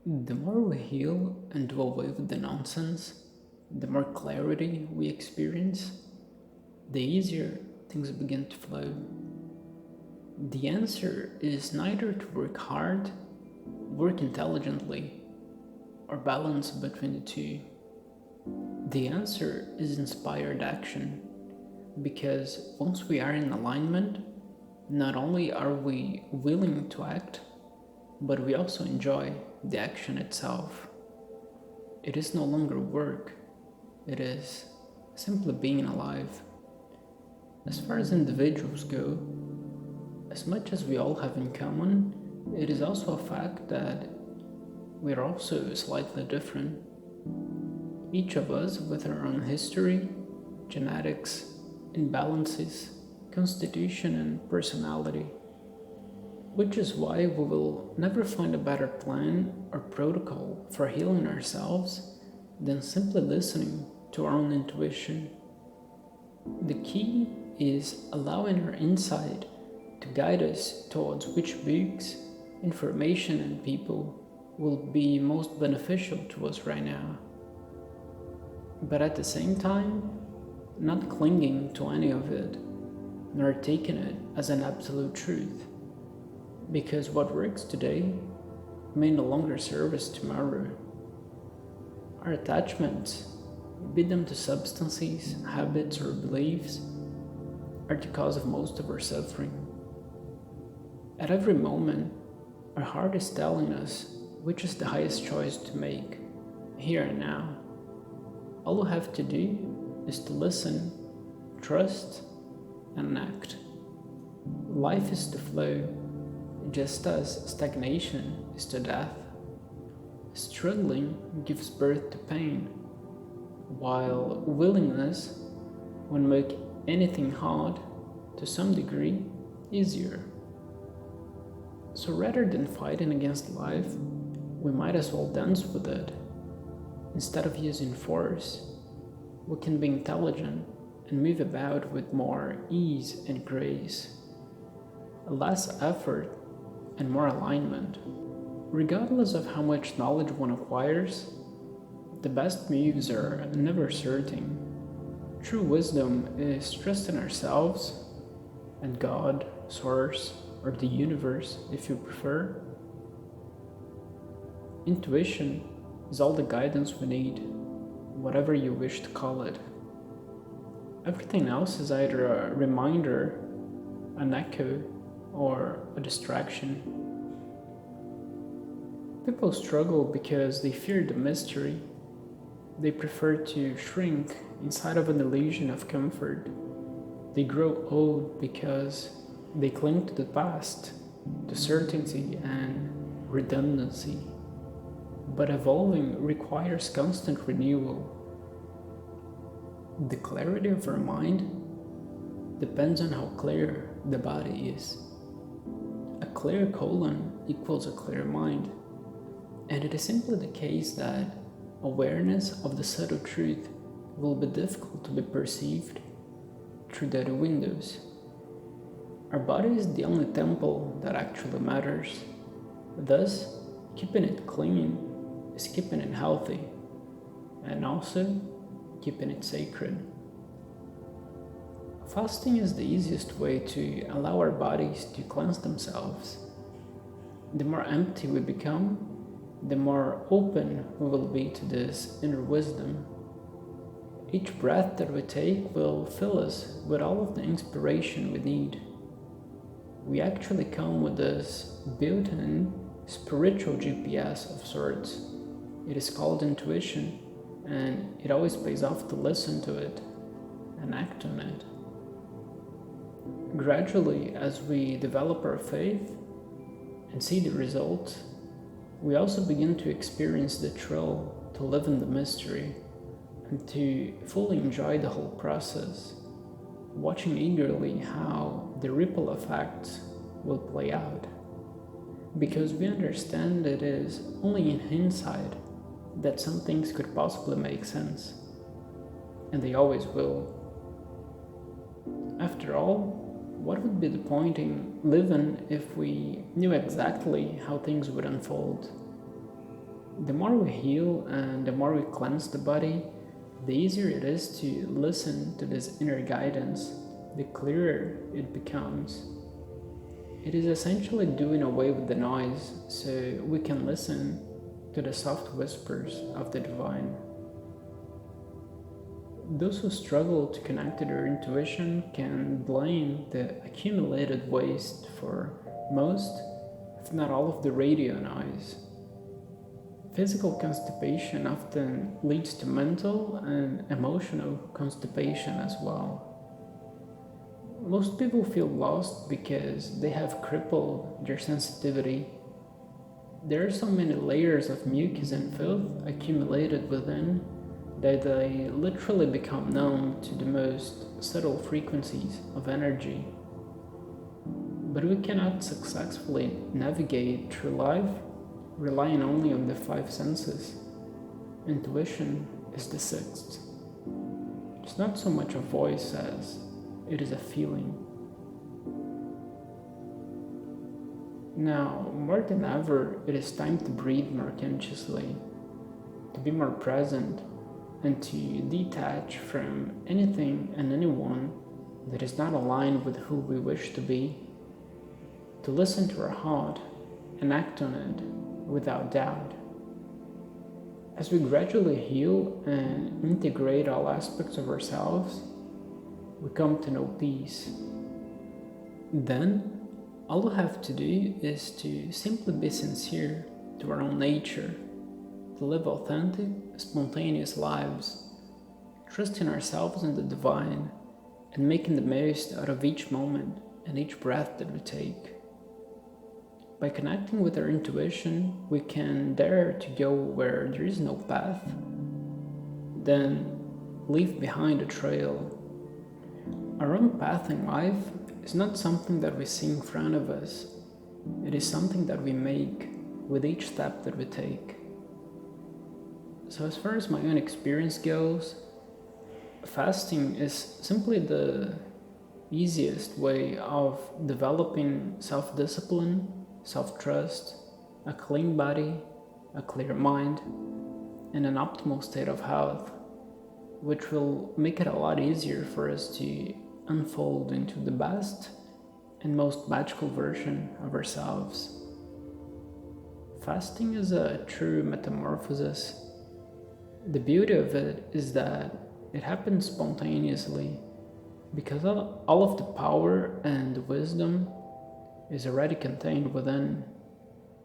The more we heal and do away with the nonsense, the more clarity we experience, the easier things begin to flow. The answer is neither to work hard, work intelligently, or balance between the two. The answer is inspired action, because once we are in alignment, not only are we willing to act, but we also enjoy the action itself. It is no longer work, it is simply being alive. As far as individuals go, as much as we all have in common, it is also a fact that we are also slightly different. Each of us with our own history, genetics, imbalances, constitution, and personality. Which is why we will never find a better plan or protocol for healing ourselves than simply listening to our own intuition. The key is allowing our insight to guide us towards which books, information, and people will be most beneficial to us right now. But at the same time, not clinging to any of it, nor taking it as an absolute truth. Because what works today may no longer serve us tomorrow. Our attachments, be them to substances, habits, or beliefs, are the cause of most of our suffering. At every moment, our heart is telling us which is the highest choice to make, here and now. All we have to do is to listen, trust, and act. Life is to flow, just as stagnation is to death. Struggling gives birth to pain, while willingness will make anything hard, to some degree, easier. So rather than fighting against life, we might as well dance with it. Instead of using force, we can be intelligent and move about with more ease and grace. Less effort and more alignment. Regardless of how much knowledge one acquires, the best moves are never certain. True wisdom is trusting ourselves and God, Source, or the universe if you prefer. Intuition is all the guidance we need, whatever you wish to call it. Everything else is either a reminder, an echo, or a distraction. People struggle because they fear the mystery. They prefer to shrink inside of an illusion of comfort. They grow old because they cling to the past, to certainty and redundancy. But evolving requires constant renewal. The clarity of our mind depends on how clear the body is. A clear colon equals a clear mind, and it is simply the case that awareness of the subtle truth will be difficult to be perceived through the other windows. Our body is the only temple that actually matters. Thus, keeping it clean is keeping it healthy, and also keeping it sacred. Fasting is the easiest way to allow our bodies to cleanse themselves. The more empty we become, the more open we will be to this inner wisdom. Each breath that we take will fill us with all of the inspiration we need. We actually come with this built-in spiritual GPS of sorts. It is called intuition, and it always pays off to listen to it and act on it. Gradually, as we develop our faith and see the results, we also begin to experience the thrill to live in the mystery and to fully enjoy the whole process, watching eagerly how the ripple effects will play out. Because we understand it is only in hindsight that some things could possibly make sense, and they always will. After all, what would be the point in living if we knew exactly how things would unfold? The more we heal and the more we cleanse the body, the easier it is to listen to this inner guidance, the clearer it becomes. It is essentially doing away with the noise so we can listen to the soft whispers of the divine. Those who struggle to connect to their intuition can blame the accumulated waste for most, if not all, of the radio noise. Physical constipation often leads to mental and emotional constipation as well. Most people feel lost because they have crippled their sensitivity. There are so many layers of mucus and filth accumulated within that they literally become numb to the most subtle frequencies of energy. But we cannot successfully navigate through life relying only on the five senses. Intuition is the sixth. It's not so much a voice as it is a feeling. Now, more than ever, it is time to breathe more consciously, to be more present, and to detach from anything and anyone that is not aligned with who we wish to be, to listen to our heart and act on it without doubt. As we gradually heal and integrate all aspects of ourselves, we come to know peace. Then, all we have to do is to simply be sincere to our own nature, to live authentic, spontaneous lives, trusting ourselves in the divine and making the most out of each moment and each breath that we take. By connecting with our intuition, we can dare to go where there is no path, then leave behind a trail. Our own path in life is not something that we see in front of us. It is something that we make with each step that we take. So as far as my own experience goes, fasting is simply the easiest way of developing self-discipline, self-trust, a clean body, a clear mind, and an optimal state of health, which will make it a lot easier for us to unfold into the best and most magical version of ourselves. Fasting is a true metamorphosis. The beauty of it is that it happens spontaneously because all of the power and wisdom is already contained within.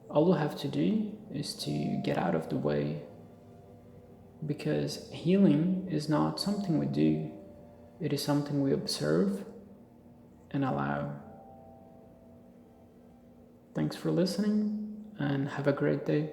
All we have to do is to get out of the way, because healing is not something we do, it is something we observe and allow. Thanks for listening and have a great day.